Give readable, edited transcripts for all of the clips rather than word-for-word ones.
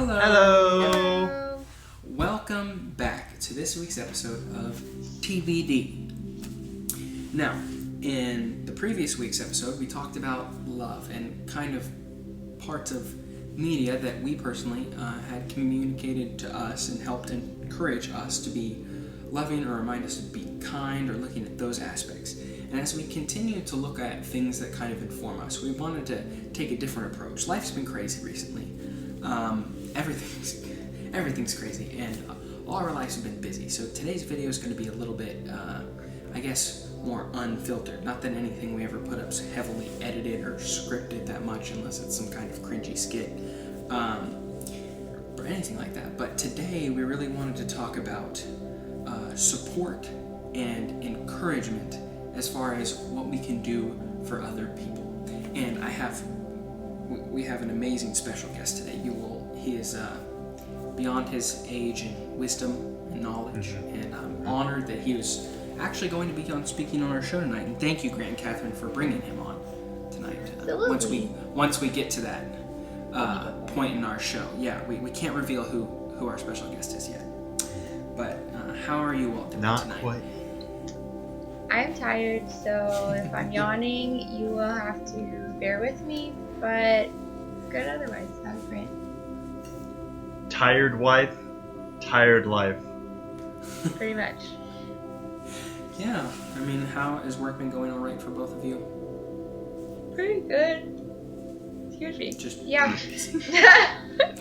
Hello. Hello. Welcome back to this week's episode of TBD. Now, in the previous week's episode, we talked about love and kind of parts of media that we personally had communicated to us and helped encourage us to be loving or remind us to be kind, or looking at those aspects. And as we continue to look at things that kind of inform us, we wanted to take a different approach. Life's been crazy recently. Everything's crazy, and all our lives have been busy. So today's video is going to be a little bit, more unfiltered. Not that anything we ever put up is heavily edited or scripted that much, unless it's some kind of cringy skit, or anything like that. But today we really wanted to talk about support and encouragement as far as what we can do for other people. And we have an amazing special guest today. He is beyond his age and wisdom and knowledge, and I'm honored that he was actually going to be speaking on our show tonight. And thank you, Grant and Catherine, for bringing him on tonight. Once we get to that point in our show, we can't reveal who our special guest is yet. But how are you all doing tonight? Not quite. I'm tired, so if I'm yawning, you will have to bear with me, but it's good otherwise. How's Grant? Tired wife, tired life. Pretty much. Yeah, I mean, how has work been going all right for both of you? Pretty good. Excuse me. Just Just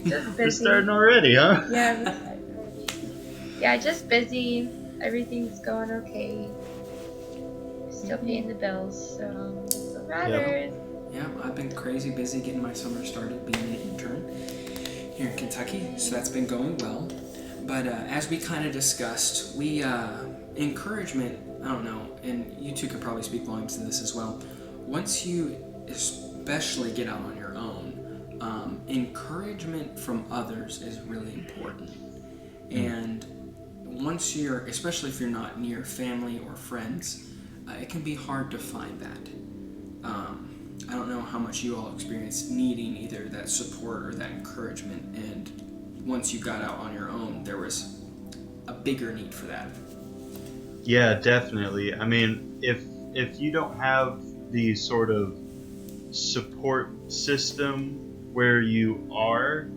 We're busy. starting already, huh? Yeah, we're starting already. Yeah, just busy. Everything's going okay. Still paying the bills, so that's what matters. Yeah, I've been crazy busy getting my summer started being an intern here in Kentucky, so that's been going well. But as we kind of discussed, encouragement, I don't know, and you two could probably speak volumes to this as well. Once you especially get out on your own, encouragement from others is really important. And once especially if you're not near family or friends, it can be hard to find that. I don't know how much you all experienced needing either that support or that encouragement, and once you got out on your own, there was a bigger need for that. Yeah, definitely. I mean, if you don't have the sort of support system where you are,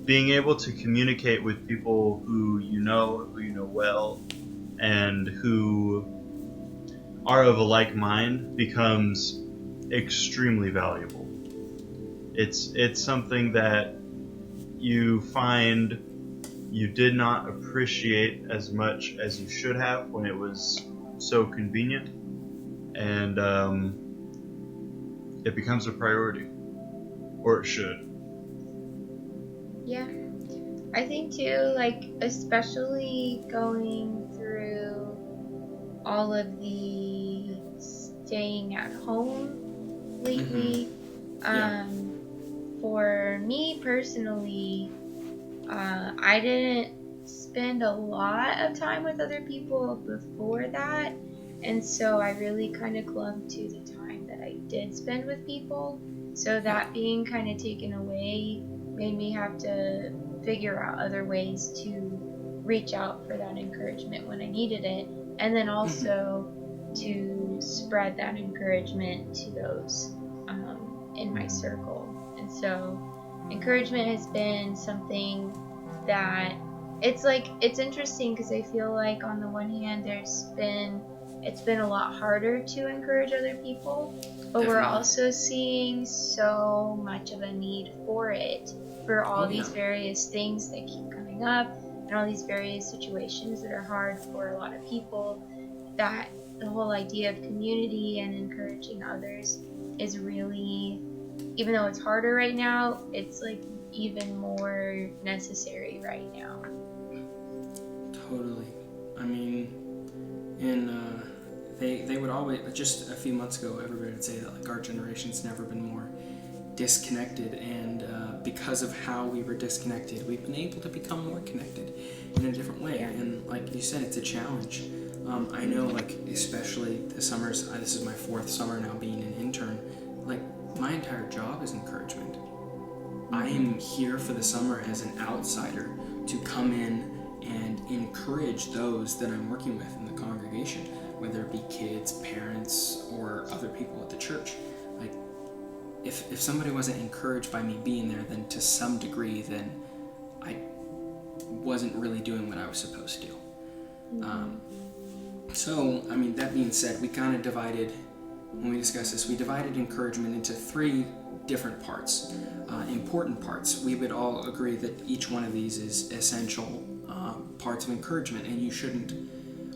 being able to communicate with people who you know well, and who are of a like mind becomes extremely valuable. It's something that you find you did not appreciate as much as you should have when it was so convenient, and it becomes a priority, or it should. Yeah. I think too, especially going through all of the staying at home lately. For me personally, I didn't spend a lot of time with other people before that, and so I really kind of clung to the time that I did spend with people. So that being kind of taken away made me have to figure out other ways to reach out for that encouragement when I needed it, and then also to spread that encouragement to those in my circle. And so encouragement has been something that it's interesting, because I feel like on the one hand it's been a lot harder to encourage other people, but we're also seeing so much of a need for it, for all these various things that keep coming up, and all these various situations that are hard for a lot of people, that the whole idea of community and encouraging others is really, even though it's harder right now, it's even more necessary right now. Totally. I mean, they would always, just a few months ago, everybody would say that our generation's never been more disconnected, and because of how we were disconnected, we've been able to become more connected in a different way. And like you said, it's a challenge. I know, especially the summers, this is my 4th summer now being an intern, my entire job is encouragement. I am here for the summer as an outsider to come in and encourage those that I'm working with in the congregation, whether it be kids, parents, or other people at the church. Like, if somebody wasn't encouraged by me being there, then to some degree, then I wasn't really doing what I was supposed to do. So, I mean, that being said, we kind of divided, when we discussed this, we divided encouragement into 3 different parts, important parts. We would all agree that each one of these is essential parts of encouragement, and you shouldn't,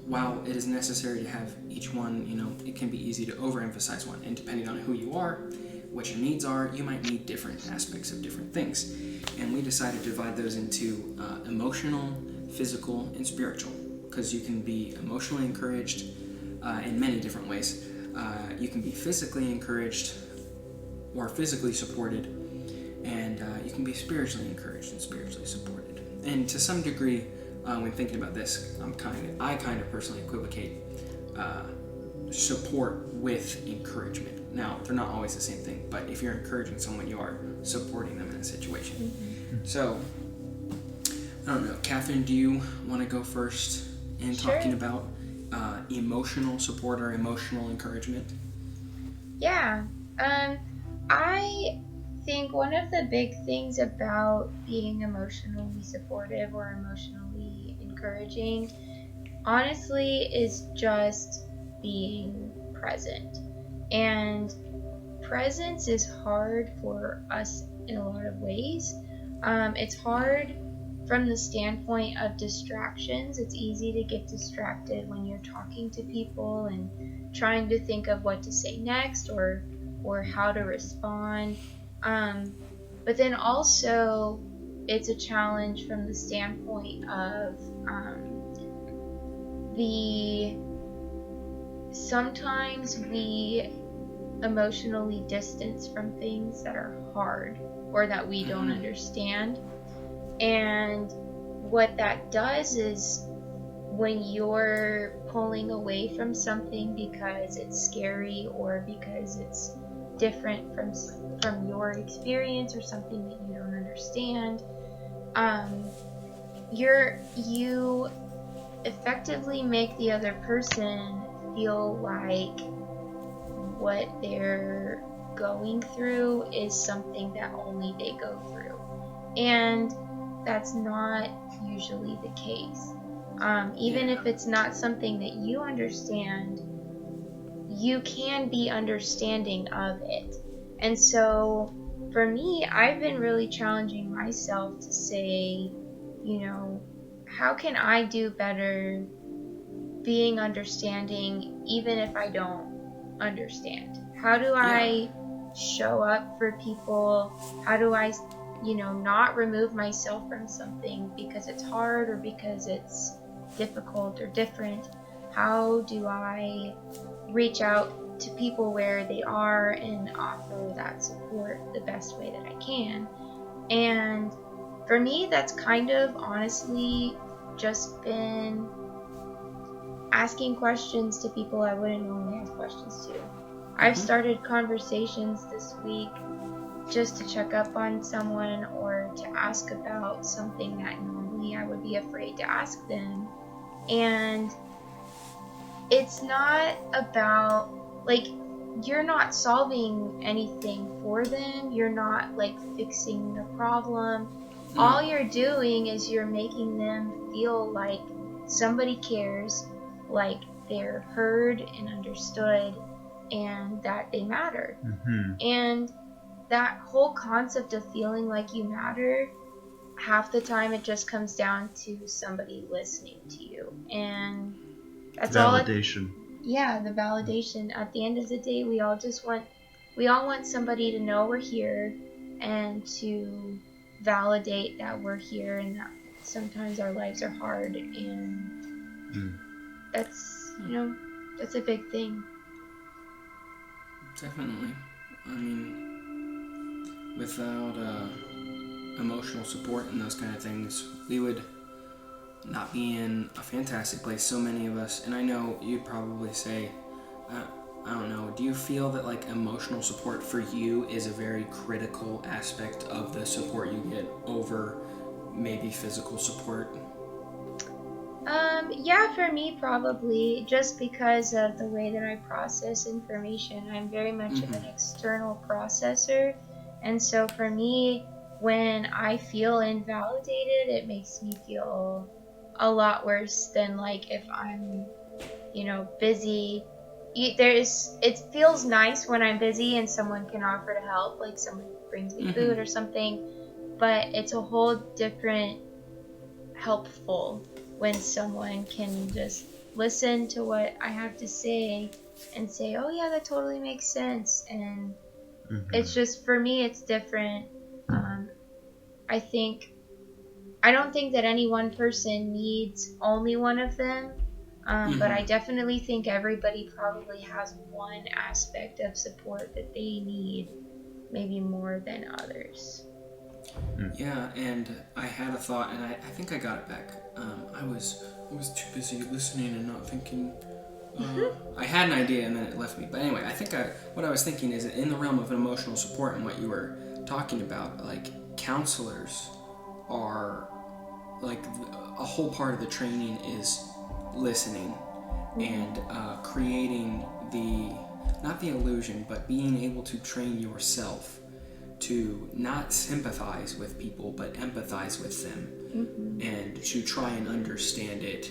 while it is necessary to have each one, it can be easy to overemphasize one, and depending on who you are, what your needs are, you might need different aspects of different things. And we decided to divide those into emotional, physical, and spiritual, because you can be emotionally encouraged in many different ways. You can be physically encouraged or physically supported, and you can be spiritually encouraged and spiritually supported. And to some degree, when thinking about this, I kind of personally equivocate support with encouragement. Now, they're not always the same thing, but if you're encouraging someone, you are supporting them in a situation. So, I don't know, Catherine, do you want to go first in talking about emotional support or emotional encouragement? Yeah. I think one of the big things about being emotionally supportive or emotionally encouraging, honestly, is just being present. And presence is hard for us in a lot of ways. It's hard from the standpoint of distractions. It's easy to get distracted when you're talking to people and trying to think of what to say next or how to respond. But then also it's a challenge from the standpoint of sometimes we emotionally distance from things that are hard or that we don't understand. And what that does is when you're pulling away from something because it's scary or because it's different from your experience or something that you don't understand, you effectively make the other person feel like what they're going through is something that only they go through. And that's not usually the case. Even if it's not something that you understand, you can be understanding of it. And so for me, I've been really challenging myself to say, how can I do better being understanding even if I don't understand? How do I show up for people? How do I not remove myself from something because it's hard or because it's difficult or different? How do I reach out to people where they are and offer that support the best way that I can? And for me, that's kind of honestly just been asking questions to people I wouldn't normally ask questions to. I've started conversations this week just to check up on someone or to ask about something that normally I would be afraid to ask them. And it's not about, you're not solving anything for them. You're not, fixing the problem. All you're doing is you're making them feel like somebody cares, like they're heard and understood, and that they matter. And that whole concept of feeling like you matter, half the time it just comes down to somebody listening to you. And that's validation. The validation. At the end of the day, we all want somebody to know we're here and to validate that we're here and that sometimes our lives are hard, and that's a big thing. Definitely. I mean, without emotional support and those kind of things, we would not be in a fantastic place. So many of us, and I know you'd probably say, I don't know, do you feel that like emotional support for you is a very critical aspect of the support you get over maybe physical support? Yeah, for me probably, just because of the way that I process information. I'm very much of an external processor, and so for me, when I feel invalidated, it makes me feel a lot worse than like if I'm, busy. It feels nice when I'm busy and someone can offer to help, like someone brings me food or something, but it's a whole different helpful when someone can just listen to what I have to say and say, oh yeah, that totally makes sense. And it's just, for me, it's different. I don't think that any one person needs only one of them, but I definitely think everybody probably has one aspect of support that they need, maybe more than others. Yeah, and I had a thought, and I think I got it back. I was too busy listening and not thinking. I had an idea and then it left me. But anyway, I think what I was thinking is in the realm of emotional support and what you were talking about, like counselors are like a whole part of the training is listening and creating not the illusion, but being able to train yourself to not sympathize with people but empathize with them and to try and understand it.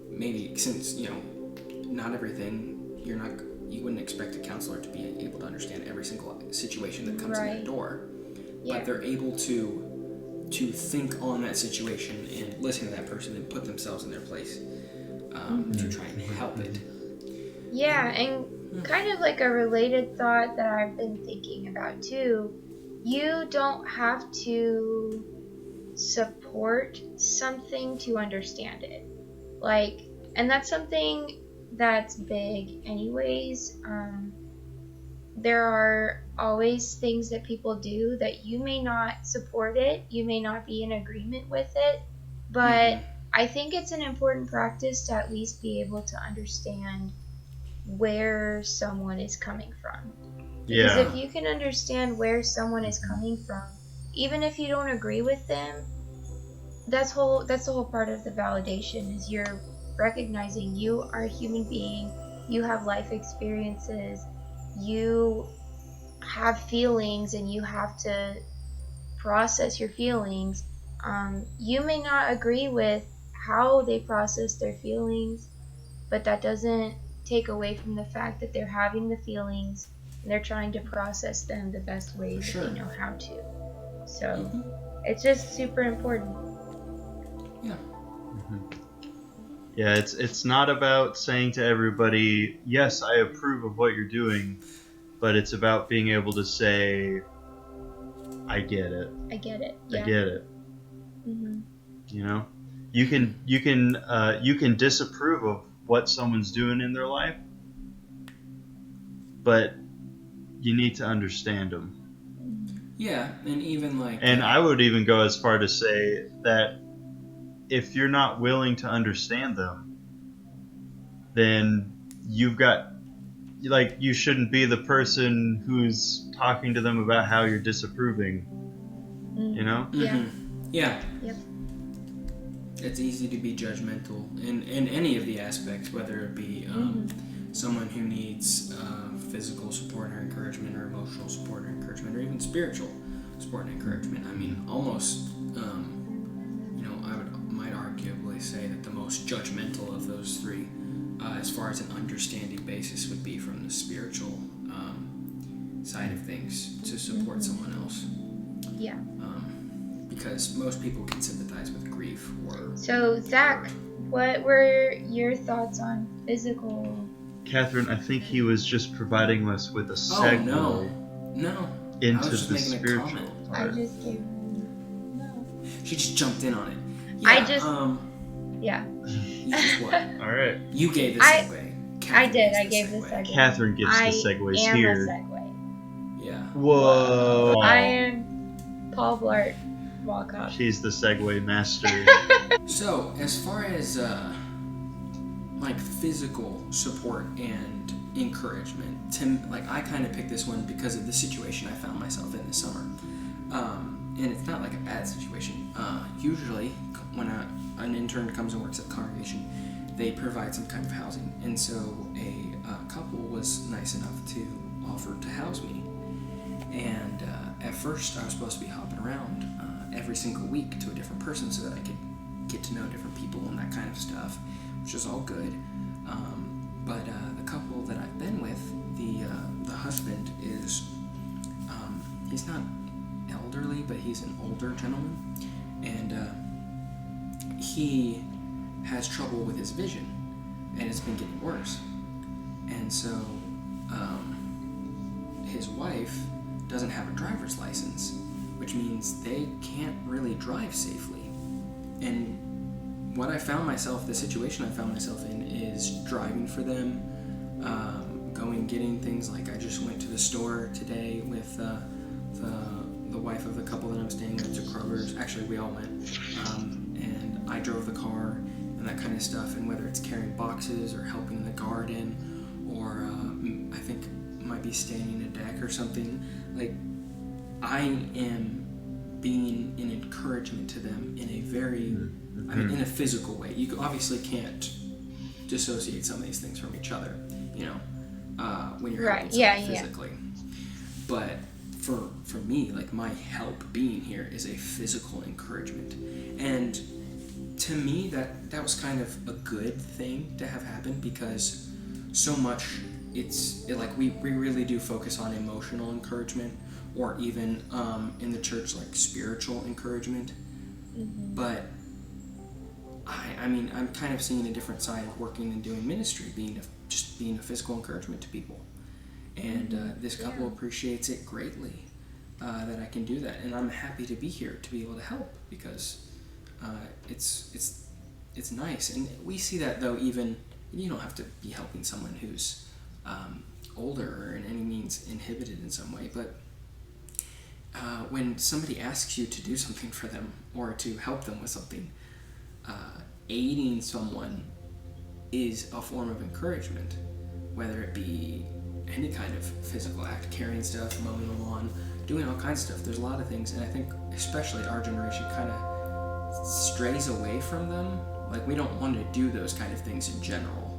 Maybe since not everything, you wouldn't expect a counselor to be able to understand every single situation that comes in their door, but they're able to think on that situation and listen to that person and put themselves in their place to try and help it. Yeah, and kind of like a related thought that I've been thinking about too, you don't have to support something to understand it. And that's something that's big anyways. There are always things that people do that you may not support it, you may not be in agreement with it, but I think it's an important practice to at least be able to understand where someone is coming from. Because if you can understand where someone is coming from, even if you don't agree with them, that's the whole part of the validation, is you're recognizing you are a human being, you have life experiences, you have feelings, and you have to process your feelings. You may not agree with how they process their feelings, but that doesn't take away from the fact that they're having the feelings and they're trying to process them the best ways that they know how to. So it's just super important. Yeah. Yeah, it's not about saying to everybody, yes, I approve of what you're doing, but it's about being able to say, I get it. I get it. Yeah. I get it. You can disapprove of what someone's doing in their life, but you need to understand them. Yeah, and even like... And I would even go as far to say that if you're not willing to understand them, then you've got... you shouldn't be the person who's talking to them about how you're disapproving. Yeah. Yeah. Yep. It's easy to be judgmental in any of the aspects, whether it be someone who needs physical support or encouragement, or emotional support or encouragement, or even spiritual support and encouragement. I mean, almost, might arguably say that the most judgmental of those three, as far as an understanding basis, would be from the spiritual side of things to support someone else. Yeah. Because most people can sympathize with grief or... So, Zach, what were your thoughts on physical? Catherine, I think he was just providing us with a segue into the spiritual part. I just gave him... No. She just jumped in on it. Yeah, I just... Yeah. You just what? All right. You gave the segue. I did. I gave the segue. Catherine gives the segues I am here. a segue. Yeah. Whoa. I am Paul Blart Walcott. She's the segue master. So, as far as like physical support and encouragement. Like I kind of picked this one because of the situation I found myself in this summer, and it's not like a bad situation. Usually, when an intern comes and works at the congregation, they provide some kind of housing, and so a couple was nice enough to offer to house me. And at first, I was supposed to be hopping around every single week to a different person so that I could get to know different people and that kind of stuff, which is all good. But the couple that I've been with, the husband is, he's not elderly, but he's an older gentleman, and he has trouble with his vision, and it's been getting worse. And so his wife doesn't have a driver's license, which means they can't really drive safely. And the situation I found myself in is driving for them, going getting things. Like I just went to the store today with the wife of the couple that I'm staying with to Kroger's. Actually, we all went, and I drove the car and that kind of stuff. And whether it's carrying boxes or helping in the garden, or I think might be standing a deck or something, like I am being an encouragement to them in a very, in a physical way. You obviously can't dissociate some of these things from each other, when you're helping someone physically. But for me, like my help being here is a physical encouragement, and to me that was kind of a good thing to have happen, because so much we really do focus on emotional encouragement, or even in the church, like spiritual encouragement. But I'm kind of seeing a different side of working and doing ministry, being a physical encouragement to people. And this couple appreciates it greatly, that I can do that, and I'm happy to be here to be able to help, because it's nice. And we see that, though, even you don't have to be helping someone who's older or in any means inhibited in some way, but when somebody asks you to do something for them or to help them with something, aiding someone is a form of encouragement, whether it be any kind of physical act, carrying stuff, mowing the lawn, doing all kinds of stuff. There's a lot of things, and I think especially our generation kind of strays away from them. Like, we don't want to do those kind of things in general.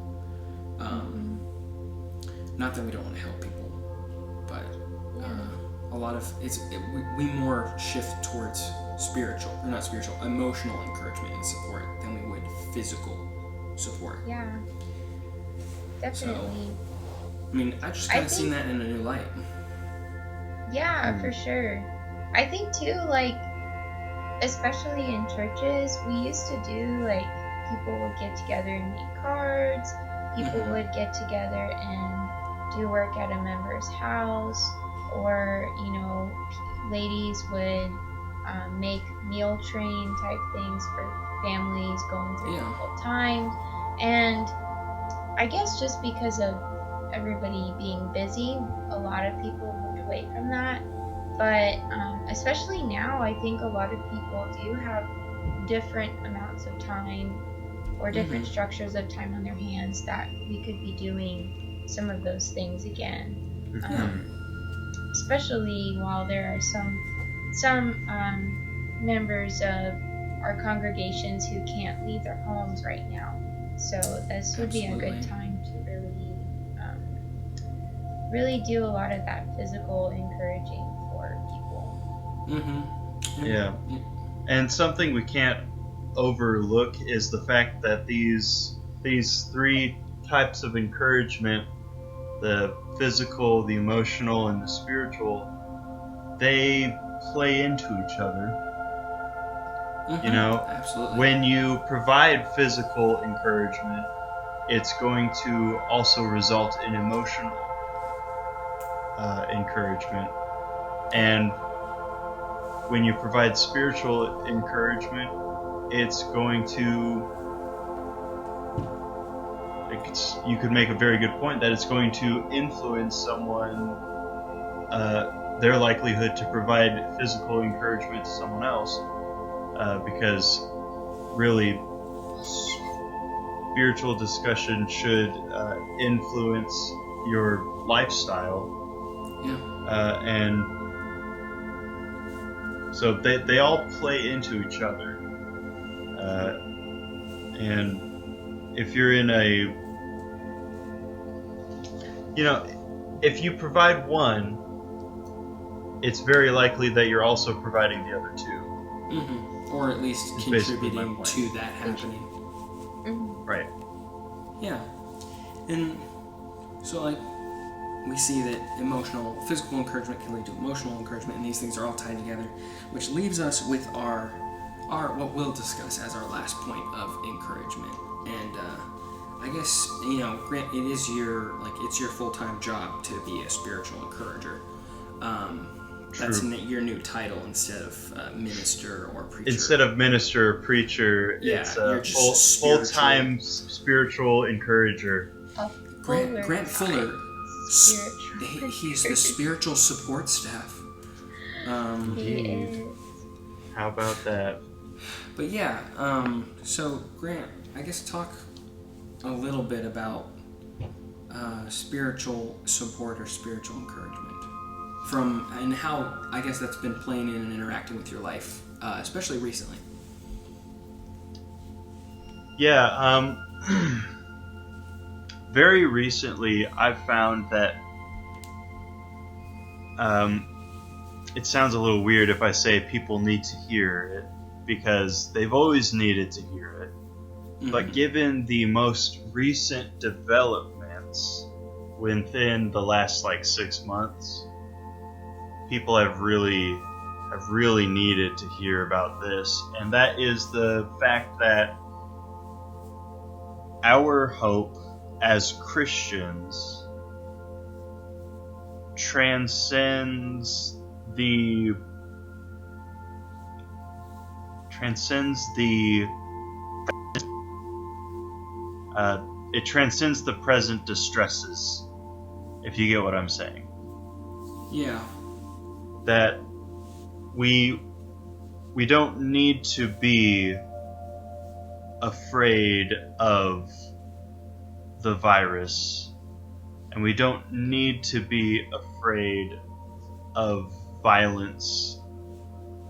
Not that we don't want to help people, but a lot of we more shift towards emotional encouragement and support than we would physical support. Yeah, definitely. So, I just kind of seen that in a new light. Yeah, for sure. I think too, like, especially in churches, we used to do, like, people would get together and make cards. People would get together and do work at a member's house, or, ladies would make meal train type things for families going through difficult times. And I guess just because of everybody being busy, a lot of people moved away from that. But especially now, I think a lot of people do have different amounts of time or different structures of time on their hands that we could be doing some of those things again. Especially while there are some members of our congregations who can't leave their homes right now. So this would be a good time to really do a lot of that physical encouraging for people. Yeah. And something we can't overlook is the fact that these three types of encouragement, the physical, the emotional, and the spiritual, they play into each other. Absolutely. When you provide physical encouragement, it's going to also result in emotional encouragement. And when you provide spiritual encouragement, it's going to, you could make a very good point that it's going to influence someone, their likelihood to provide physical encouragement to someone else, because really spiritual discussion should influence your lifestyle. Yeah. And so they all play into each other. And if you're in if you provide one, it's very likely that you're also providing the other two. Mm-hmm. Or at least It's basically my contributing point. to that happening. Right. Yeah. And so, like, we see that physical encouragement can lead to emotional encouragement, and these things are all tied together, which leaves us with our what we'll discuss as our last point of encouragement. And I guess, Grant, it's your full-time job to be a spiritual encourager. That's your new title instead of minister or preacher. Instead of minister or preacher, Yeah, it's you're a just full-time spiritual encourager. Grant Fuller, Spiritual. he's the spiritual support staff. He is. How about that? But yeah, so Grant, I guess talk a little bit about spiritual support or spiritual encouragement and how I guess that's been playing in and interacting with your life, especially recently. Yeah, very recently I've found that it sounds a little weird if I say people need to hear it, because they've always needed to hear it. Mm-hmm. But given the most recent developments within the last 6 months, people have really needed to hear about this, and that is the fact that our hope as Christians transcends the present distresses, if you get what I'm saying. Yeah. That we don't need to be afraid of the virus, and we don't need to be afraid of violence,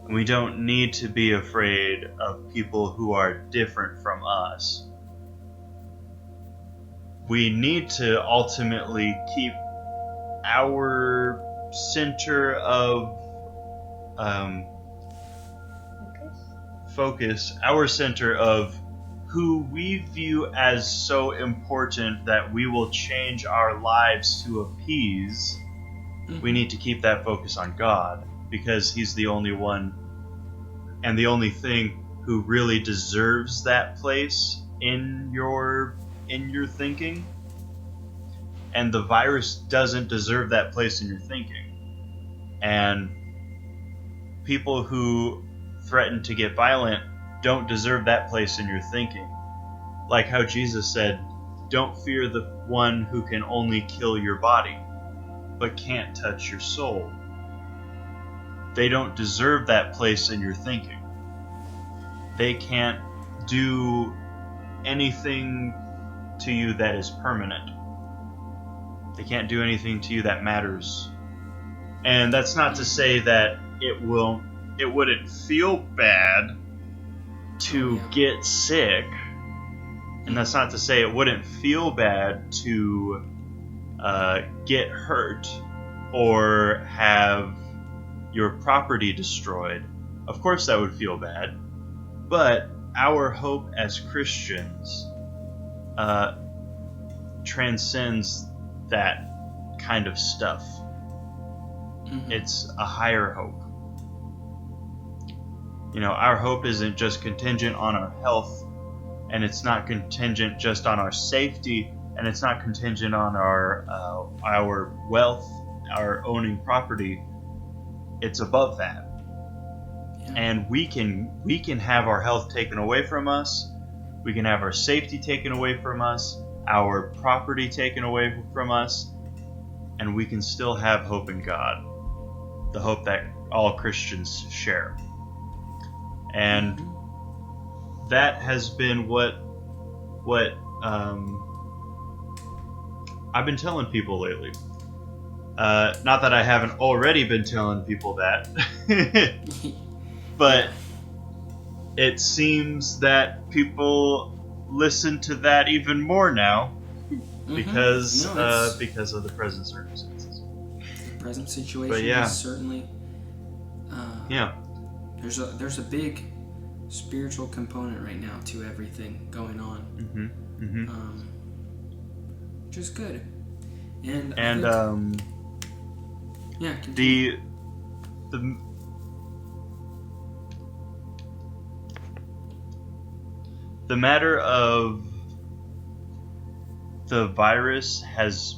and we don't need to be afraid of people who are different from us. We need to ultimately keep our center of focus, our center of who we view as so important that we will change our lives to appease. Mm-hmm. We need to keep that focus on God, because He's the only one and the only thing who really deserves that place in your thinking. And the virus doesn't deserve that place in your thinking. And people who threaten to get violent don't deserve that place in your thinking. Like how Jesus said, don't fear the one who can only kill your body, but can't touch your soul. They don't deserve that place in your thinking. They can't do anything to you that is permanent. They can't do anything to you that matters. And that's not to say that it wouldn't feel bad to get sick. And that's not to say it wouldn't feel bad to get hurt or have your property destroyed. Of course that would feel bad. But our hope as Christians transcends that kind of stuff. Mm-hmm. It's a higher hope. Our hope isn't just contingent on our health, and it's not contingent just on our safety, and it's not contingent on our wealth, our owning property. It's above that. Yeah. And we can have our health taken away from us. We can have our safety taken away from us, our property taken away from us, and we can still have hope in God, the hope that all Christians share. And that has been what I've been telling people lately. Not that I haven't already been telling people that, but it seems that people listen to that even more now because of the present circumstances. The present situation But yeah. is certainly there's a big spiritual component right now to everything going on, which is good. And the matter of the virus has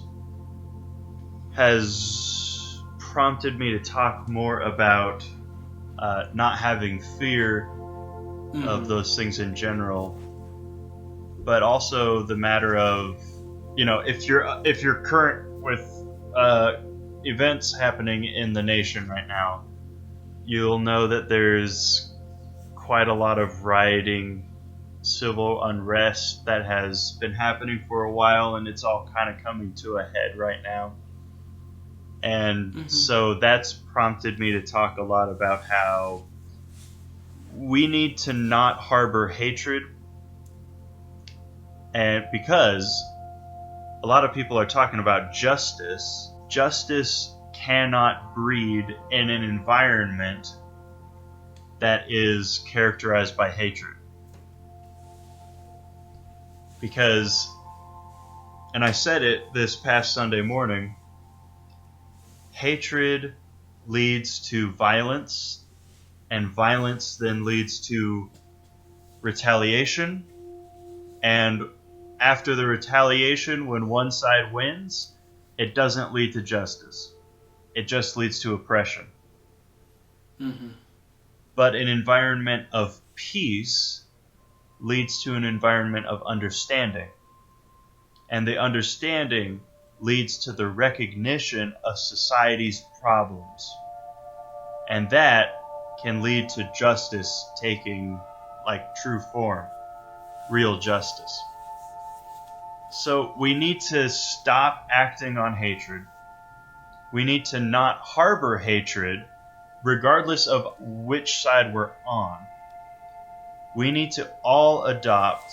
prompted me to talk more about not having fear of those things in general, but also the matter of, if you're current with events happening in the nation right now, you'll know that there's quite a lot of rioting, civil unrest that has been happening for a while, and it's all kind of coming to a head right now. And so that's prompted me to talk a lot about how we need to not harbor hatred, and because a lot of people are talking about justice. Justice cannot breed in an environment that is characterized by hatred. Because, and I said it this past Sunday morning, hatred leads to violence, and violence then leads to retaliation, and after the retaliation, when one side wins, it doesn't lead to justice. It just leads to oppression. But an environment of peace leads to an environment of understanding. And the understanding leads to the recognition of society's problems. And that can lead to justice taking true form, real justice. So we need to stop acting on hatred. We need to not harbor hatred, regardless of which side we're on. We need to all adopt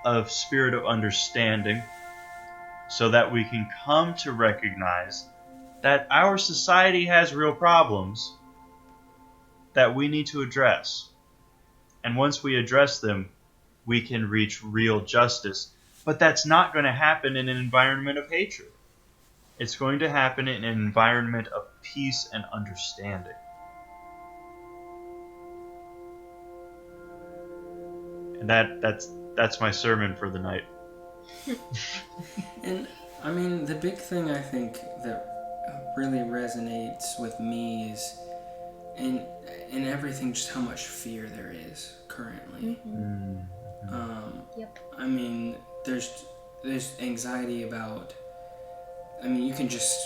a spirit of understanding so that we can come to recognize that our society has real problems that we need to address. And once we address them, we can reach real justice. But that's not going to happen in an environment of hatred. It's going to happen in an environment of peace and understanding. And that's my sermon for the night. And I mean, the big thing I think that really resonates with me is in everything, just how much fear there is currently. I mean, there's anxiety about, you can just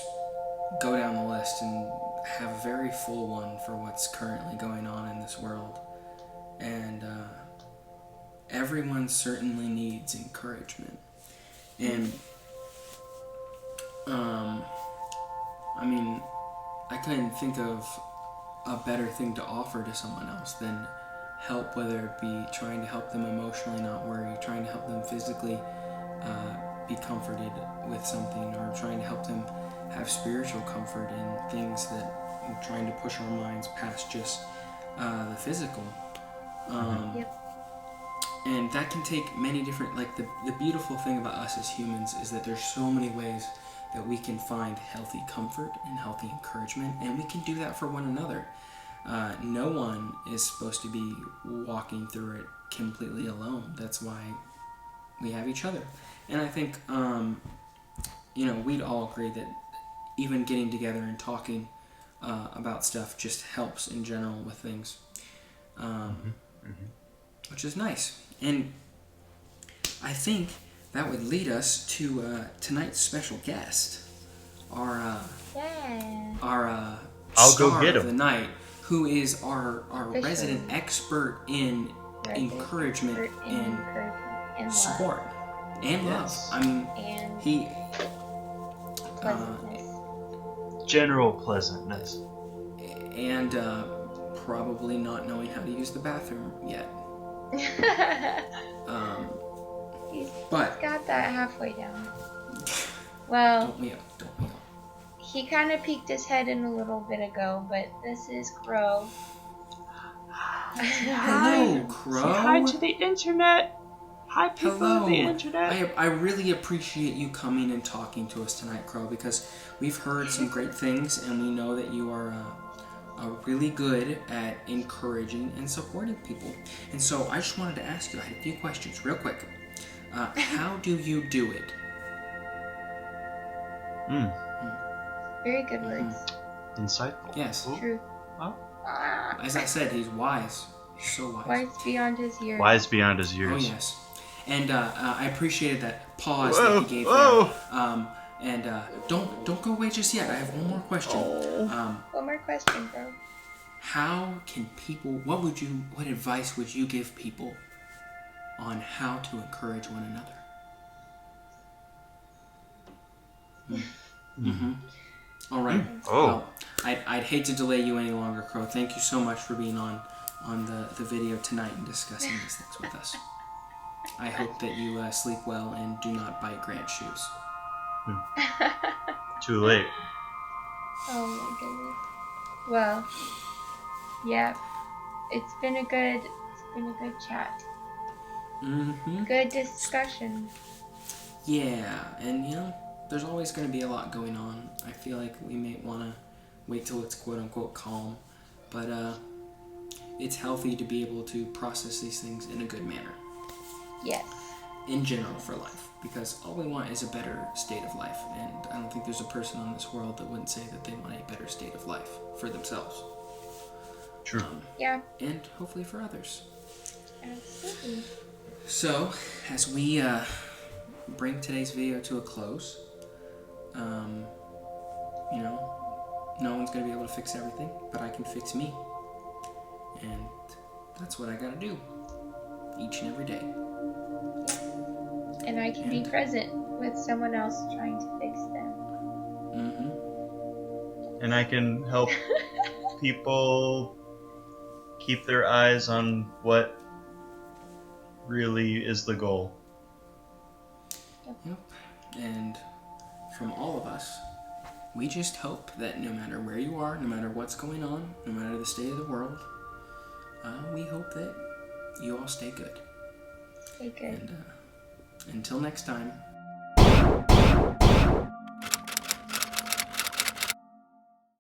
go down the list and have a very full one for what's currently going on in this world. And everyone certainly needs encouragement. And I couldn't think of a better thing to offer to someone else than help, whether it be trying to help them emotionally not worry, trying to help them physically be comforted with something, or trying to help them have spiritual comfort in things that trying to push our minds past just the physical. And that can take many different, the beautiful thing about us as humans is that there's so many ways that we can find healthy comfort and healthy encouragement, and we can do that for one another. No one is supposed to be walking through it completely alone. That's why we have each other. And I think, we'd all agree that even getting together and talking about stuff just helps in general with things, which is nice. And I think that would lead us to tonight's special guest, our I'll star go get of him. the night, who is our resident expert in encouragement and support and love. Yes. I mean, pleasantness. General pleasantness. And probably not knowing how to use the bathroom yet. He's But got that halfway down. Well, don't we all? he kind of peeked his head in a little bit ago, but this is Crow. Hello, Crow. Say hi to the internet. Hi, people Hello. of the internet. I really appreciate you coming and talking to us tonight, Crow, because we've heard some great things, and we know that you are really good at encouraging and supporting people. And so I just wanted to ask you, I had a few questions real quick. How do you do it? Very good words. Insightful. Yes. True. Well, As I said, he's wise. He's so wise. Wise beyond his years. wise beyond his years. Oh, yes. And I appreciated that pause Whoa, that he gave whoa. there. And don't go away just yet. I have one more question. One more question, bro. How can people? What advice would you give people on how to encourage one another? All right. Oh. Well, I'd hate to delay you any longer, Crow. Thank you so much for being on the video tonight and discussing these things with us. I hope that you sleep well and do not bite Grant's shoes. Too late. Oh my goodness. Well, yeah, it's been a good chat. Mm-hmm. Good discussion. Yeah, and there's always going to be a lot going on. I feel like we may want to wait till it's quote unquote calm, but it's healthy to be able to process these things in a good manner. Yes. In general for life, because all we want is a better state of life, and I don't think there's a person on this world that wouldn't say that they want a better state of life for themselves. True. Yeah. And hopefully for others. Absolutely. So, as we bring today's video to a close, no one's going to be able to fix everything, but I can fix me. And that's what I got to do each and every day. And I can be present with someone else trying to fix them. Mm-hmm. And I can help people keep their eyes on what really is the goal. Yep. And from all of us, we just hope that no matter where you are, no matter what's going on, no matter the state of the world, we hope that you all stay good. Stay good. And until next time,